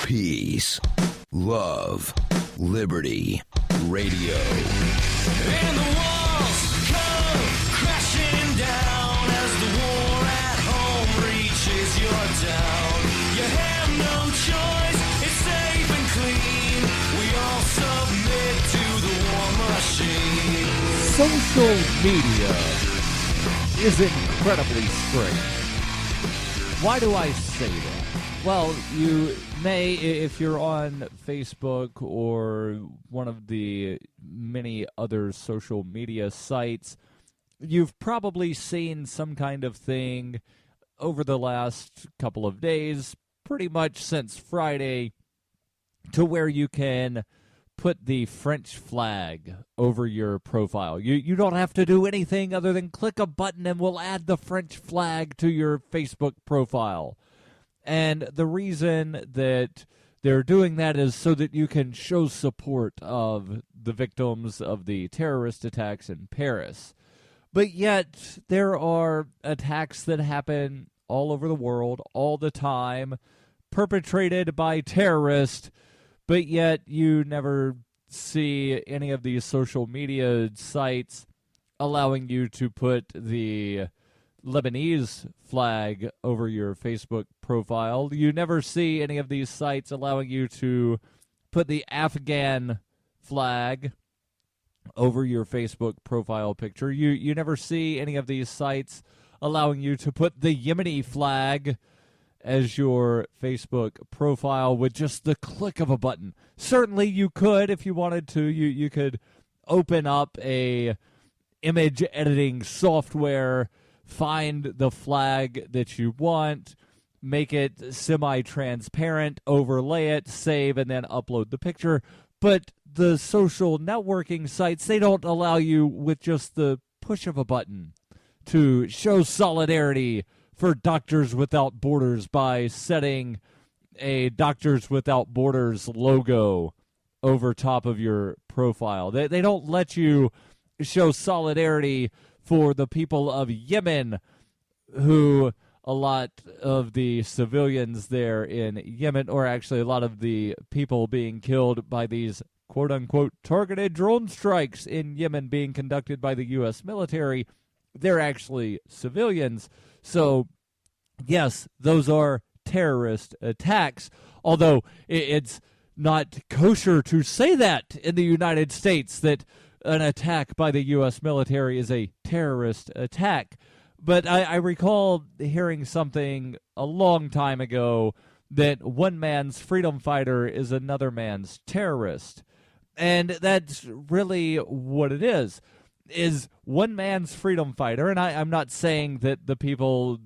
Peace, love, liberty, radio. And the walls come crashing down as the war at home reaches your town. You have no choice, it's safe and clean. We all submit to the war machine. Social media is incredibly strange. Why do I say that? Well, you may, if you're on Facebook or one of the many other social media sites, you've probably seen some kind of thing over the last couple of days, pretty much since Friday, to where you can put the French flag over your profile. You don't have to do anything other than click a button and we'll add the French flag to your Facebook profile. And the reason that they're doing that is so that you can show support of the victims of the terrorist attacks in Paris. But yet, there are attacks that happen all over the world, all the time, perpetrated by terrorists, but yet you never see any of these social media sites allowing you to put the Lebanese flag over your Facebook profile. You never see any of these sites allowing you to put the Afghan flag over your Facebook profile picture. You never see any of these sites allowing you to put the Yemeni flag as your Facebook profile with just the click of a button. Certainly you could if you wanted to. You could open up a image editing software, find the flag that you want, make it semi-transparent, overlay it, save, and then upload the picture. But the social networking sites, they don't allow you with just the push of a button to show solidarity for Doctors Without Borders by setting a Doctors Without Borders logo over top of your profile. They don't let you show solidarity for the people of Yemen, who a lot of the civilians there in Yemen, or actually a lot of the people being killed by these quote-unquote targeted drone strikes in Yemen being conducted by the U.S. military, they're actually civilians. So, yes, those are terrorist attacks, although it's not kosher to say that in the United States, that an attack by the U.S. military is a terrorist attack. But I recall hearing something a long time ago that one man's freedom fighter is another man's terrorist. And that's really what it is one man's freedom fighter. And I'm not saying that the people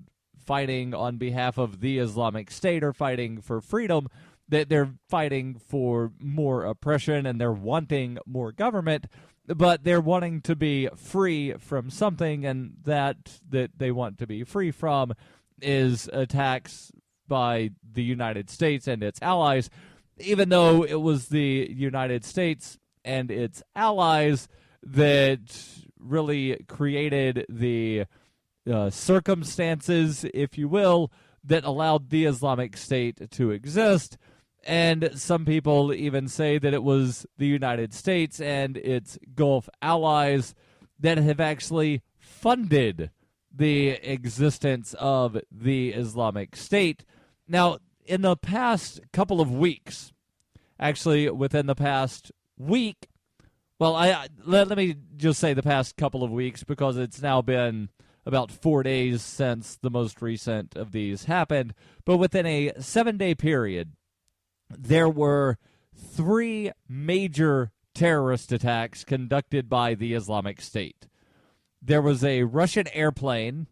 fighting on behalf of the Islamic State are fighting for freedom, that they're fighting for more oppression and they're wanting more government, but they're wanting to be free from something, and that they want to be free from is attacks by the United States and its allies, even though it was the United States and its allies that really created the circumstances, if you will, that allowed the Islamic State to exist. And some people even say that it was the United States and its Gulf allies that have actually funded the existence of the Islamic State. Now, in the past couple of weeks, actually within the past week, well, let me just say the past couple of weeks, because it's now been about 4 days since the most recent of these happened, but within a 7-day period, there were 3 major terrorist attacks conducted by the Islamic State. There was a Russian airplane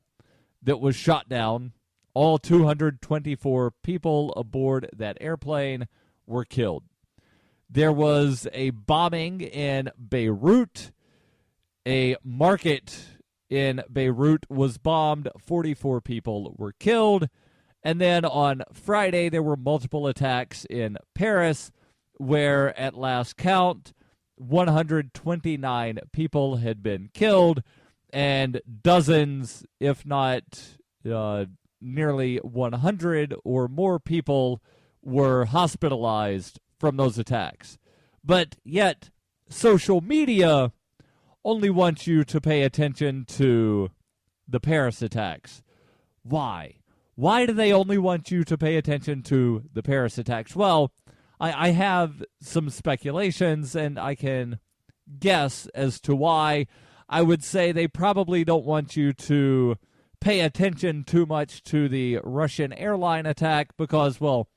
that was shot down. All 224 people aboard that airplane were killed. There was a bombing in Beirut. A market in Beirut was bombed. 44 people were killed. And then on Friday, there were multiple attacks in Paris, where at last count, 129 people had been killed, and dozens, if not nearly 100 or more people were hospitalized from those attacks. But yet, social media only wants you to pay attention to the Paris attacks. Why? Why do they only want you to pay attention to the Paris attacks? Well, I have some speculations, and I can guess as to why. I would say they probably don't want you to pay attention too much to the Russian airline attack because, well,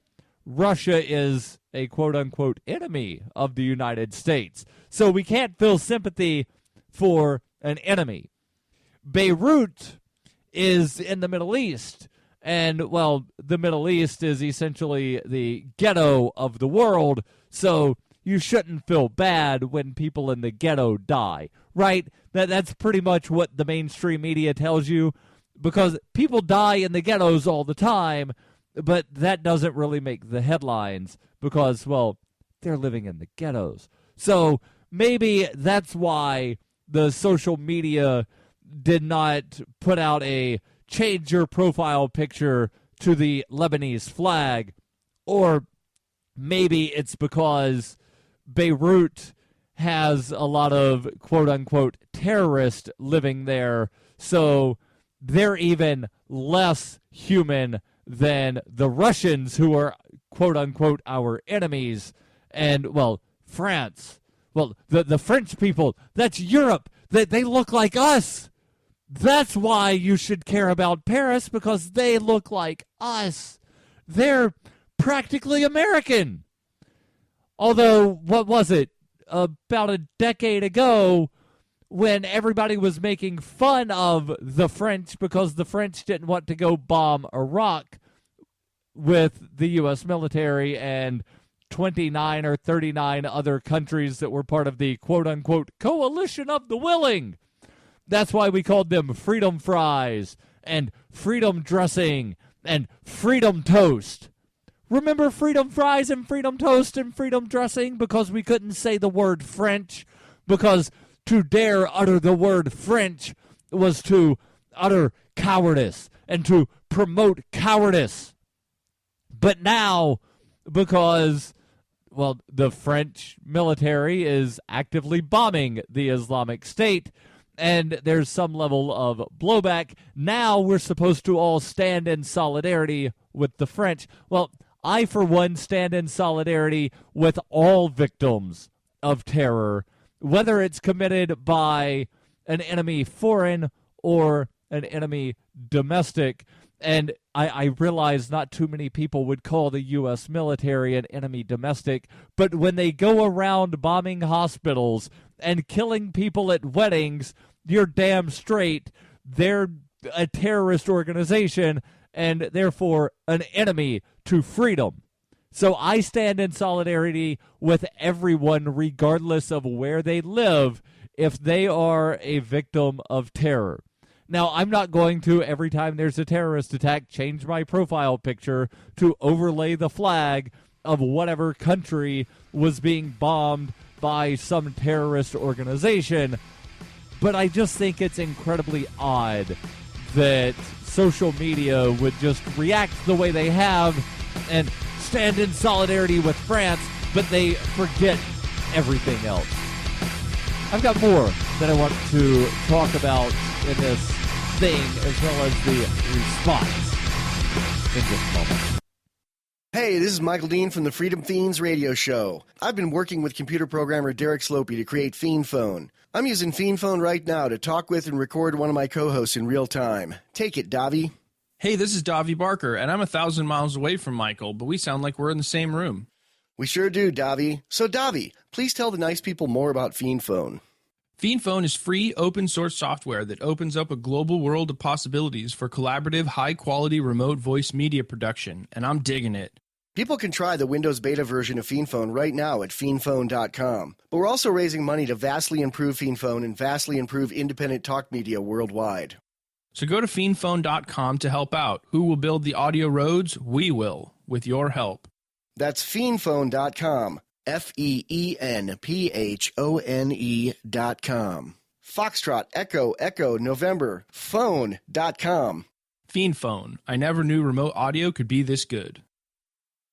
Russia is a quote-unquote enemy of the United States. So we can't feel sympathy for an enemy. Beirut is in the Middle East. And, well, the Middle East is essentially the ghetto of the world, so you shouldn't feel bad when people in the ghetto die, right? That's pretty much what the mainstream media tells you, because people die in the ghettos all the time, but that doesn't really make the headlines because, well, they're living in the ghettos. So maybe that's why the social media did not put out a change your profile picture to the Lebanese flag, or maybe it's because Beirut has a lot of quote-unquote terrorists living there, so they're even less human than the Russians, who are quote-unquote our enemies. And, well, France, well, the French people, that's Europe, they look like us. That's why you should care about Paris, because they look like us. They're practically American. Although, what was it? About a decade ago, when everybody was making fun of the French because the French didn't want to go bomb Iraq with the U.S. military and 29 or 39 other countries that were part of the quote-unquote coalition of the willing. That's why we called them freedom fries and freedom dressing and freedom toast. Remember freedom fries and freedom toast and freedom dressing? Because we couldn't say the word French, because to dare utter the word French was to utter cowardice and to promote cowardice. But now, because, well, the French military is actively bombing the Islamic State, and there's some level of blowback, now we're supposed to all stand in solidarity with the French. Well, I, for one, stand in solidarity with all victims of terror, whether it's committed by an enemy foreign or an enemy domestic. And I realize not too many people would call the U.S. military an enemy domestic, but when they go around bombing hospitals and killing people at weddings, you're damn straight they're a terrorist organization and therefore an enemy to freedom. So I stand in solidarity with everyone regardless of where they live if they are a victim of terror. Now, I'm not going to, every time there's a terrorist attack, change my profile picture to overlay the flag of whatever country was being bombed by some terrorist organization. But I just think it's incredibly odd that social media would just react the way they have and stand in solidarity with France, but they forget everything else. I've got more that I want to talk about in this thing, as well as the response in just a moment. Hey, this is Michael Dean from the Freedom Fiends radio show. I've been working with computer programmer Derek Slopey to create Fiend Phone. I'm using Fiend Phone right now to talk with and record one of my co-hosts in real time. Take it, Davi. Hey, this is Davi Barker, and I'm 1,000 miles away from Michael, but we sound like we're in the same room. We sure do, Davi. So, Davi, please tell the nice people more about Fiend Phone. Fiend Phone is free, open-source software that opens up a global world of possibilities for collaborative, high-quality remote voice media production, and I'm digging it. People can try the Windows beta version of Fiend Phone right now at fiendphone.com. But we're also raising money to vastly improve Fiend Phone and vastly improve independent talk media worldwide. So go to fiendphone.com to help out. Who will build the audio roads? We will, with your help. That's fiendphone.com. FEENPHONE.com. Foxtrot, Echo, November, phone.com. Fiend Phone. I never knew remote audio could be this good.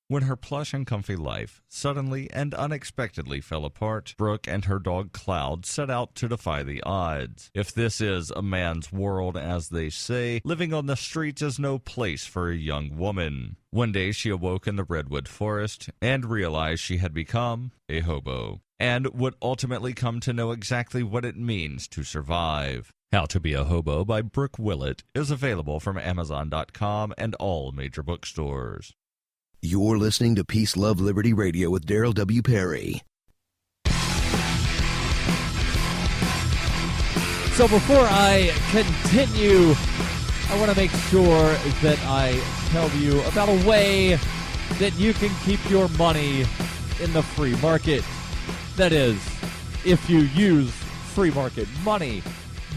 When her plush and comfy life suddenly and unexpectedly fell apart, Brooke and her dog Cloud set out to defy the odds. If this is a man's world, as they say, living on the streets is no place for a young woman. One day she awoke in the redwood forest and realized she had become a hobo, and would ultimately come to know exactly what it means to survive. How to Be a Hobo by Brooke Willett is available from Amazon.com and all major bookstores. You're listening to Peace, Love, Liberty Radio with Darryl W. Perry. So before I continue, I want to make sure that I tell you about a way that you can keep your money in the free market. That is, if you use free market money.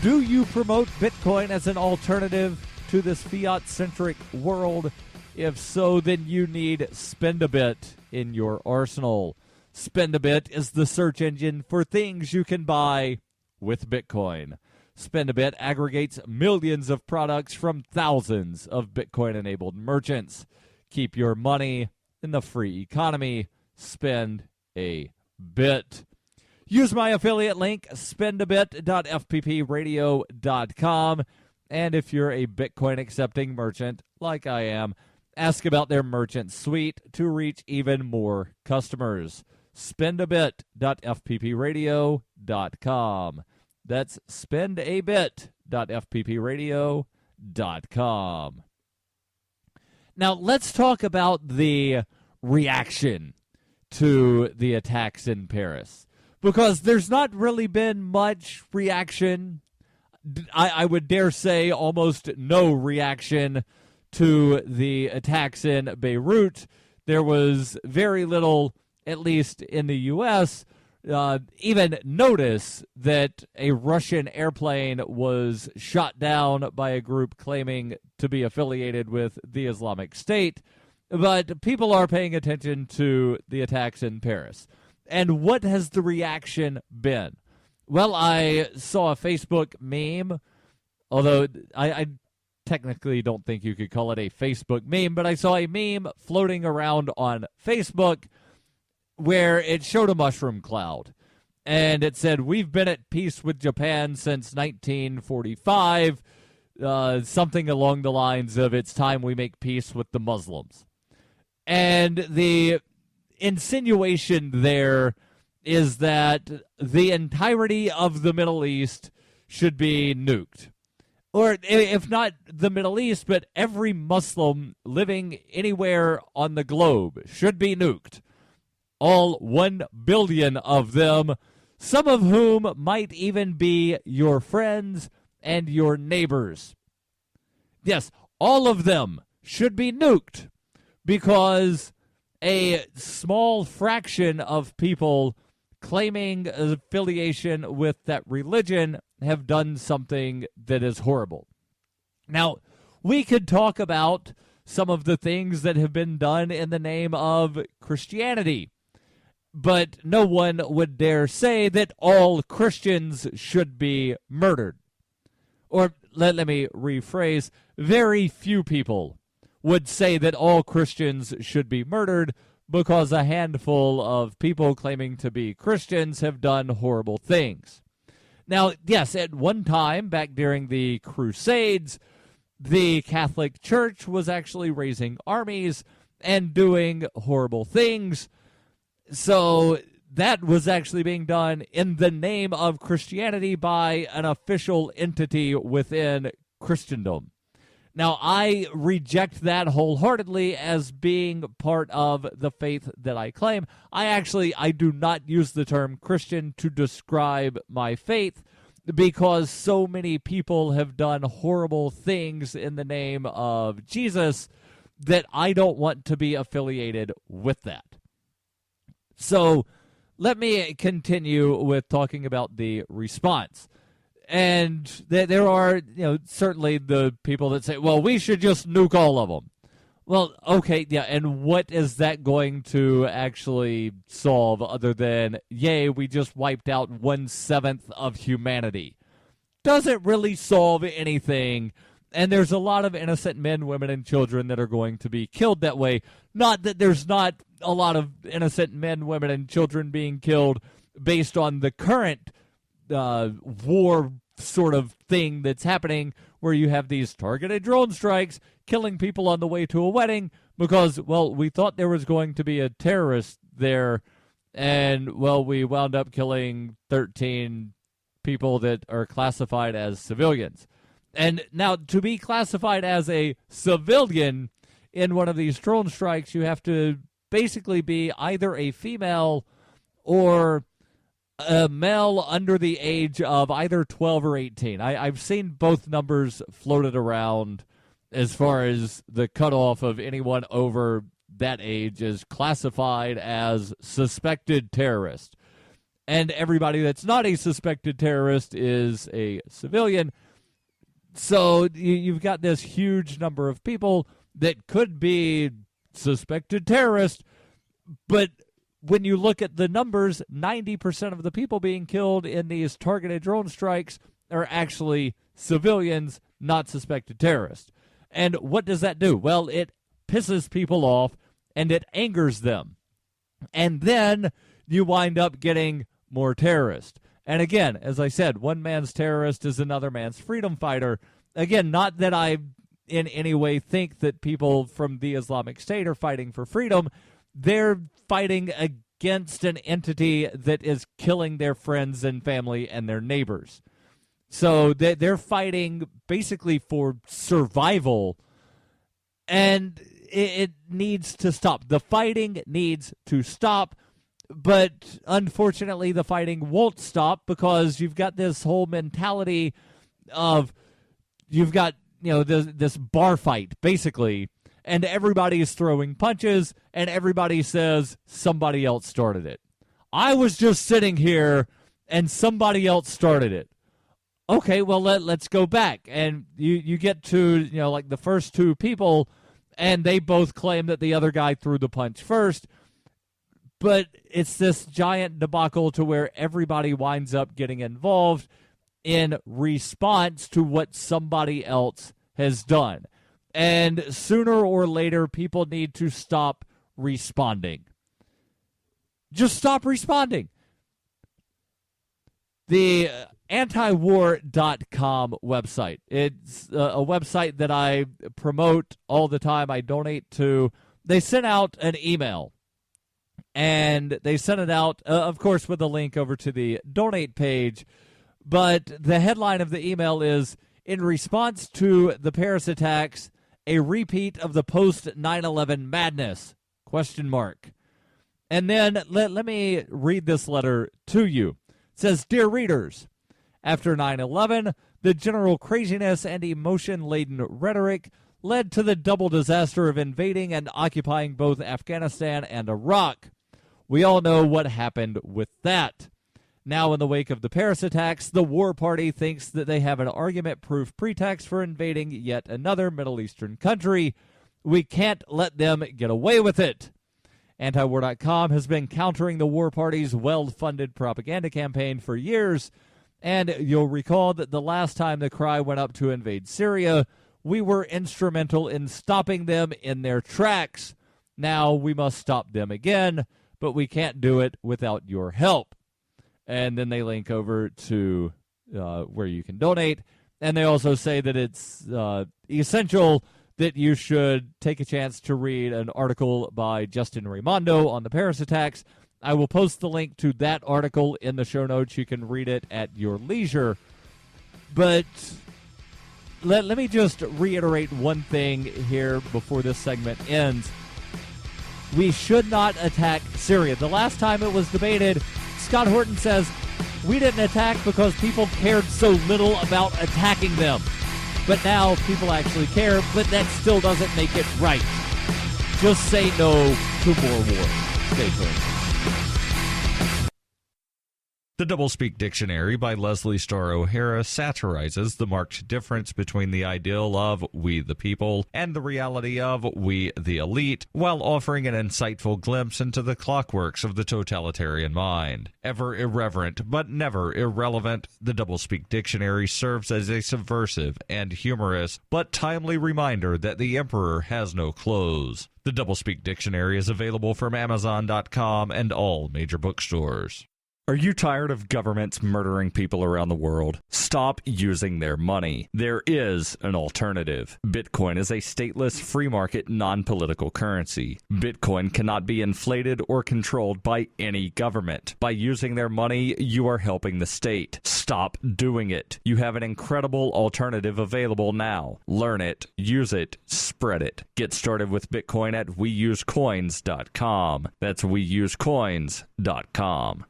Do you promote Bitcoin as an alternative to this fiat-centric world? If so, then you need Spend-A-Bit in your arsenal. Spend-A-Bit is the search engine for things you can buy with Bitcoin. Spend-A-Bit aggregates millions of products from thousands of Bitcoin-enabled merchants. Keep your money in the free economy. Spend-A-Bit. Use my affiliate link, spendabit.fppradio.com. And if you're a Bitcoin-accepting merchant, like I am, ask about their merchant suite to reach even more customers. Spendabit.fppradio.com. That's spendabit.fppradio.com. Now, let's talk about the reaction to the attacks in Paris, because there's not really been much reaction. I would dare say almost no reaction to the attacks in Beirut. There was very little, at least in the U.S., even notice that a Russian airplane was shot down by a group claiming to be affiliated with the Islamic State. But people are paying attention to the attacks in Paris. And what has the reaction been? Well, I saw a Facebook meme, although I technically don't think you could call it a Facebook meme, but I saw a meme floating around on Facebook where it showed a mushroom cloud. And it said, "We've been at peace with Japan since 1945, something along the lines of, it's time we make peace with the Muslims." And the insinuation there is that the entirety of the Middle East should be nuked. Or if not the Middle East, but every Muslim living anywhere on the globe should be nuked. All 1 billion of them, some of whom might even be your friends and your neighbors. Yes, all of them should be nuked because a small fraction of people claiming affiliation with that religion have done something that is horrible. Now, we could talk about some of the things that have been done in the name of Christianity, but no one would dare say that all Christians should be murdered. Or let me rephrase, very few people would say that all Christians should be murdered because a handful of people claiming to be Christians have done horrible things. Now, yes, at one time, back during the Crusades, the Catholic Church was actually raising armies and doing horrible things. So that was actually being done in the name of Christianity by an official entity within Christendom. Now, I reject that wholeheartedly as being part of the faith that I claim. I do not use the term Christian to describe my faith because so many people have done horrible things in the name of Jesus that I don't want to be affiliated with that. So let me continue with talking about the response. And there are, certainly the people that say, well, we should just nuke all of them. Well, okay, yeah, and what is that going to actually solve other than, yay, we just wiped out 1/7 of humanity? Doesn't really solve anything And there's a lot of innocent men, women, and children that are going to be killed that way. Not that there's not a lot of innocent men, women, and children being killed based on the current war sort of thing that's happening, where you have these targeted drone strikes killing people on the way to a wedding because, well, we thought there was going to be a terrorist there, and, well, we wound up killing 13 people that are classified as civilians. And now, to be classified as a civilian in one of these drone strikes, you have to basically be either a female or a male under the age of either 12 or 18. I've seen both numbers floated around as far as the cutoff of anyone over that age is classified as suspected terrorist. And everybody that's not a suspected terrorist is a civilian. So you've got this huge number of people that could be suspected terrorists, but when you look at the numbers, 90% of the people being killed in these targeted drone strikes are actually civilians, not suspected terrorists. And what does that do? Well, it pisses people off and it angers them. And then you wind up getting more terrorists. And again, as I said, one man's terrorist is another man's freedom fighter. Again, not that I in any way think that people from the Islamic State are fighting for freedom. They're fighting against an entity that is killing their friends and family and their neighbors. So they're fighting basically for survival, and it needs to stop. The fighting needs to stop. But unfortunately, the fighting won't stop because you've got this whole mentality of you've got, this bar fight, basically, and everybody's throwing punches, and everybody says somebody else started it. I was just sitting here, and somebody else started it. Okay, well, let's go back. And you get to, like the first two people, and they both claim that the other guy threw the punch first. But it's this giant debacle to where everybody winds up getting involved in response to what somebody else has done. And sooner or later, people need to stop responding. Just stop responding. The antiwar.com website. It's a website that I promote all the time. I donate to. They sent out an email. And they sent it out, of course, with a link over to the donate page. But the headline of the email is, in response to the Paris attacks, a repeat of the post-9/11 madness, ? And then let me read this letter to you. It says, Dear readers, after 9/11, the general craziness and emotion-laden rhetoric led to the double disaster of invading and occupying both Afghanistan and Iraq. We all know what happened with that. Now, in the wake of the Paris attacks, the war party thinks that they have an argument-proof pretext for invading yet another Middle Eastern country. We can't let them get away with it. Antiwar.com has been countering the war party's well-funded propaganda campaign for years, and you'll recall that the last time the cry went up to invade Syria, we were instrumental in stopping them in their tracks. Now we must stop them again, but we can't do it without your help. And then they link over to where you can donate. And they also say that it's essential that you should take a chance to read an article by Justin Raimondo on the Paris attacks. I will post the link to that article in the show notes. You can read it at your leisure. But let me just reiterate one thing here before this segment ends. We should not attack Syria. The last time it was debated, Scott Horton says, we didn't attack because people cared so little about attacking them. But now people actually care, but that still doesn't make it right. Just say no to more war. Stay tuned. The Doublespeak Dictionary by Leslie Starr O'Hara satirizes the marked difference between the ideal of we the people and the reality of we the elite, while offering an insightful glimpse into the clockworks of the totalitarian mind. Ever irreverent, but never irrelevant, the Doublespeak Dictionary serves as a subversive and humorous, but timely reminder that the emperor has no clothes. The Doublespeak Dictionary is available from Amazon.com and all major bookstores. Are you tired of governments murdering people around the world? Stop using their money. There is an alternative. Bitcoin is a stateless, free market, non-political currency. Bitcoin cannot be inflated or controlled by any government. By using their money, you are helping the state. Stop doing it. You have an incredible alternative available now. Learn it, use it, spread it. Get started with Bitcoin at weusecoins.com. That's weusecoins.com.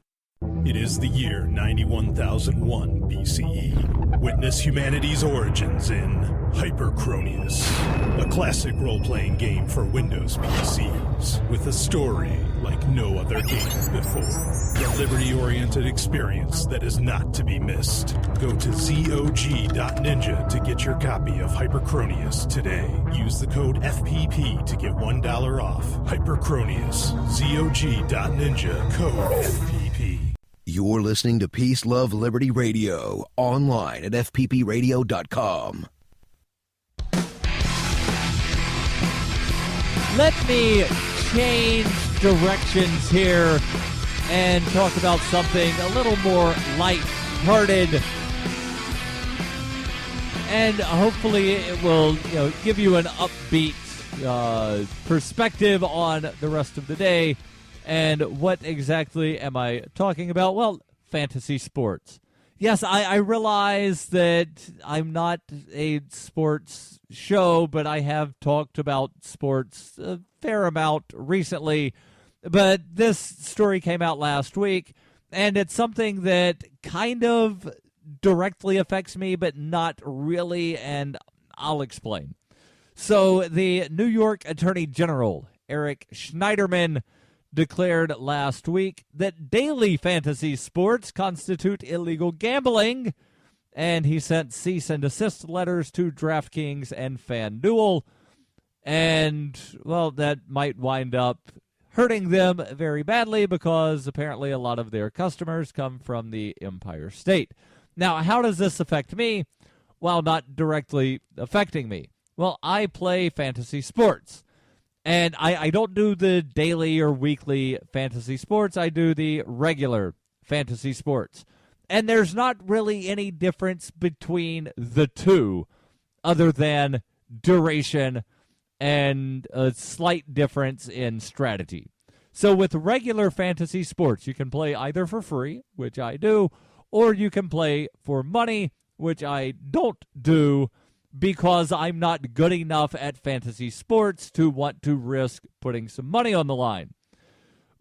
It is the year 91,001 BCE. Witness humanity's origins in Hyperchronius, a classic role-playing game for Windows PCs with a story like no other game before. The liberty-oriented experience that is not to be missed. Go to zog.ninja to get your copy of Hyperchronius today. Use the code FPP to get $1 off. Hyperchronius, zog.ninja, code FPP. You're listening to Peace, Love, Liberty Radio, online at fppradio.com. Let me change directions here and talk about something a little more light-hearted. And hopefully it will, give you an upbeat perspective on the rest of the day. And what exactly am I talking about? Well, fantasy sports. Yes, I realize that I'm not a sports show, but I have talked about sports a fair amount recently. But this story came out last week, and it's something that kind of directly affects me, but not really, and I'll explain. So the New York Attorney General, Eric Schneiderman, declared last week that daily fantasy sports constitute illegal gambling, and he sent cease and desist letters to DraftKings and FanDuel, and, well, that might wind up hurting them very badly because apparently a lot of their customers come from the Empire State. Now, how does this affect me? Well, not directly affecting me. Well, I play fantasy sports. And I don't do the daily or weekly fantasy sports. I do the regular fantasy sports. And there's not really any difference between the two other than duration and a slight difference in strategy. So with regular fantasy sports, you can play either for free, which I do, or you can play for money, which I don't do, because I'm not good enough at fantasy sports to want to risk putting some money on the line.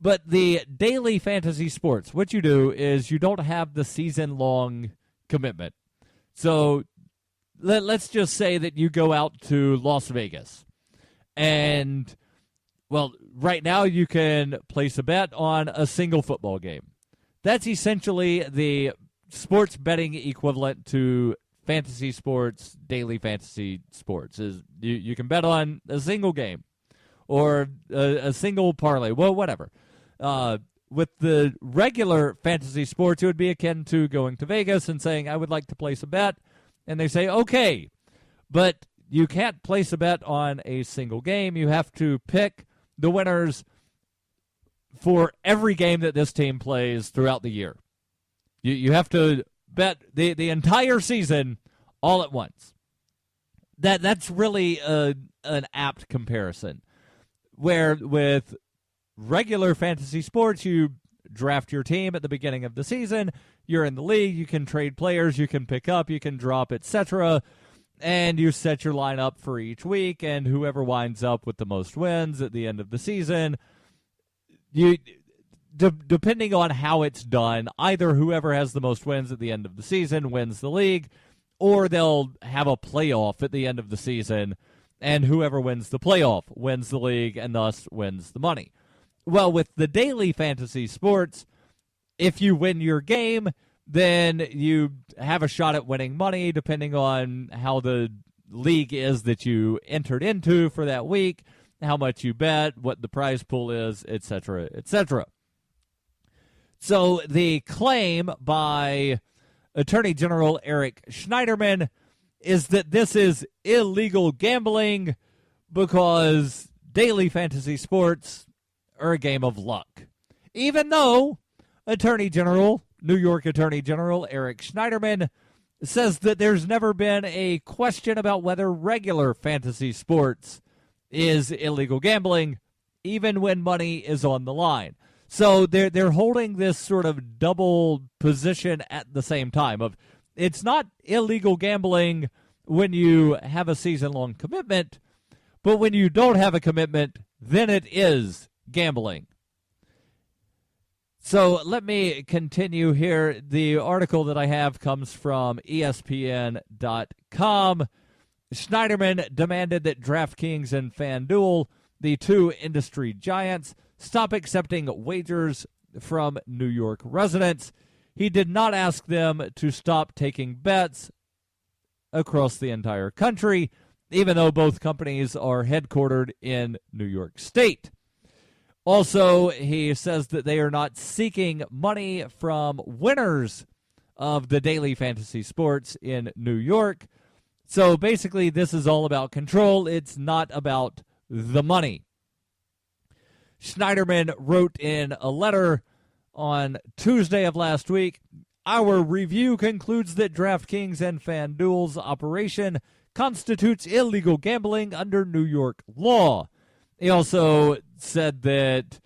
But the daily fantasy sports, what you do is you don't have the season-long commitment. So let's just say that you go out to Las Vegas. And, well, right now you can place a bet on a single football game. That's essentially the sports betting equivalent to fantasy sports, daily fantasy sports. Is you can bet on a single game or a single parlay, well, whatever. With the regular fantasy sports, it would be akin to going to Vegas and saying, I would like to place a bet. And they say, okay, but you can't place a bet on a single game. You have to pick the winners for every game that this team plays throughout the year. You have to bet the entire season all at once. That's really an apt comparison. Where with regular fantasy sports, you draft your team at the beginning of the season, you're in the league, you can trade players, you can pick up, you can drop, etc., and you set your lineup for each week, and whoever winds up with the most wins at the end of the season, depending on how it's done, either whoever has the most wins at the end of the season wins the league, or they'll have a playoff at the end of the season, and whoever wins the playoff wins the league and thus wins the money. Well, with the daily fantasy sports, if you win your game, then you have a shot at winning money, depending on how the league is that you entered into for that week, how much you bet, what the prize pool is, etc., etc. So the claim by Attorney General Eric Schneiderman is that this is illegal gambling because daily fantasy sports are a game of luck. Even though New York Attorney General Eric Schneiderman says that there's never been a question about whether regular fantasy sports is illegal gambling, even when money is on the line. So they're holding this sort of double position at the same time of it's not illegal gambling when you have a season-long commitment, but when you don't have a commitment, then it is gambling. So let me continue here. The article that I have comes from ESPN.com. Schneiderman demanded that DraftKings and FanDuel, the two industry giants, stop accepting wagers from New York residents. He did not ask them to stop taking bets across the entire country, even though both companies are headquartered in New York State. Also, he says that they are not seeking money from winners of the daily fantasy sports in New York. So basically, this is all about control. It's not about the money. Schneiderman wrote in a letter on Tuesday of last week, "Our review concludes that DraftKings and FanDuel's operation constitutes illegal gambling under New York law." He also said that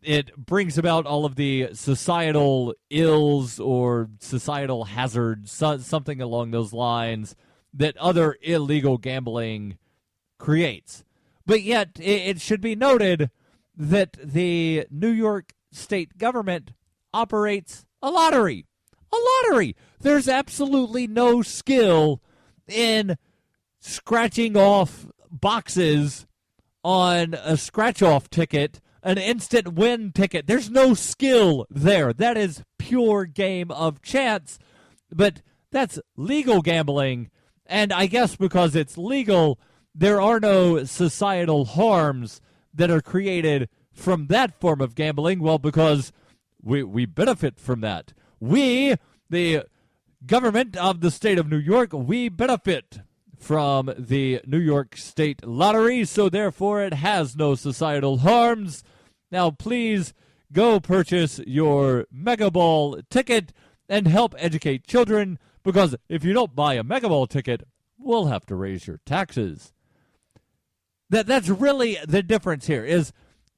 it brings about all of the societal ills or societal hazards, something along those lines, that other illegal gambling creates. But yet, it should be noted that the New York state government operates a lottery. A lottery! There's absolutely no skill in scratching off boxes on a scratch-off ticket, an instant win ticket. There's no skill there. That is pure game of chance. But that's legal gambling. And I guess because it's legal, there are no societal harms that are created from that form of gambling. Well, because we benefit from that. We, the government of the state of New York, we benefit from the New York State Lottery, so therefore it has no societal harms. Now, please go purchase your Mega Ball ticket and help educate children, because if you don't buy a Mega Ball ticket, we'll have to raise your taxes. That's really the difference here, is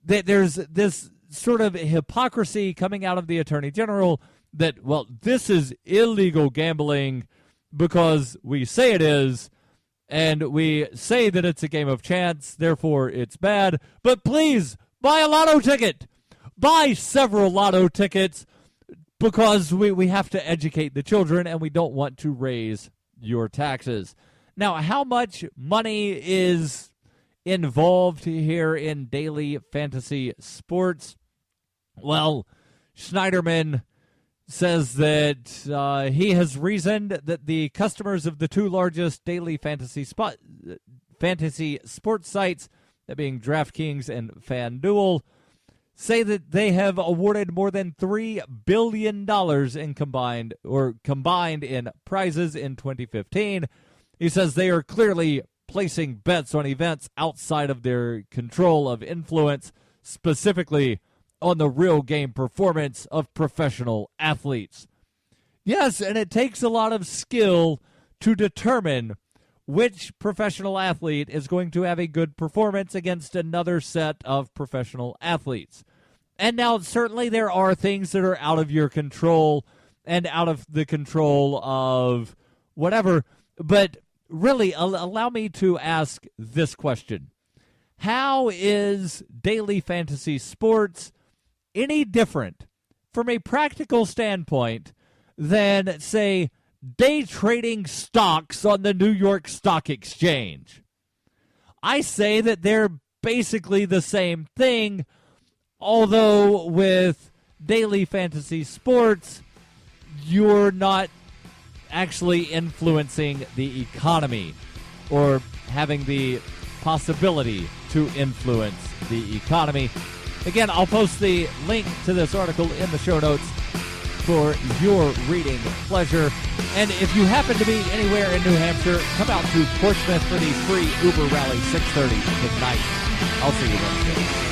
that there's this sort of hypocrisy coming out of the Attorney General that, well, this is illegal gambling because we say it is, and we say that it's a game of chance, therefore it's bad. But please, buy a lotto ticket. Buy several lotto tickets, because we have to educate the children, and we don't want to raise your taxes. Now, how much money is involved here in daily fantasy sports? Well, Schneiderman says that he has reasoned that the customers of the two largest daily fantasy sports sites, that being DraftKings and FanDuel, say that they have awarded more than $3 billion in combined in prizes in 2015. He says they are clearly placing bets on events outside of their control of influence, specifically on the real game performance of professional athletes. Yes, and it takes a lot of skill to determine which professional athlete is going to have a good performance against another set of professional athletes. And now, certainly there are things that are out of your control and out of the control of whatever, but really, allow me to ask this question. How is daily fantasy sports any different from a practical standpoint than, say, day trading stocks on the New York Stock Exchange? I say that they're basically the same thing, although with daily fantasy sports, you're not actually influencing the economy or having the possibility to influence the economy. Again, I'll post the link to this article in the show notes for your reading pleasure. And if you happen to be anywhere in New Hampshire, come out to Portsmouth for the free Uber Rally 6:30 tonight. I'll see you Wednesday.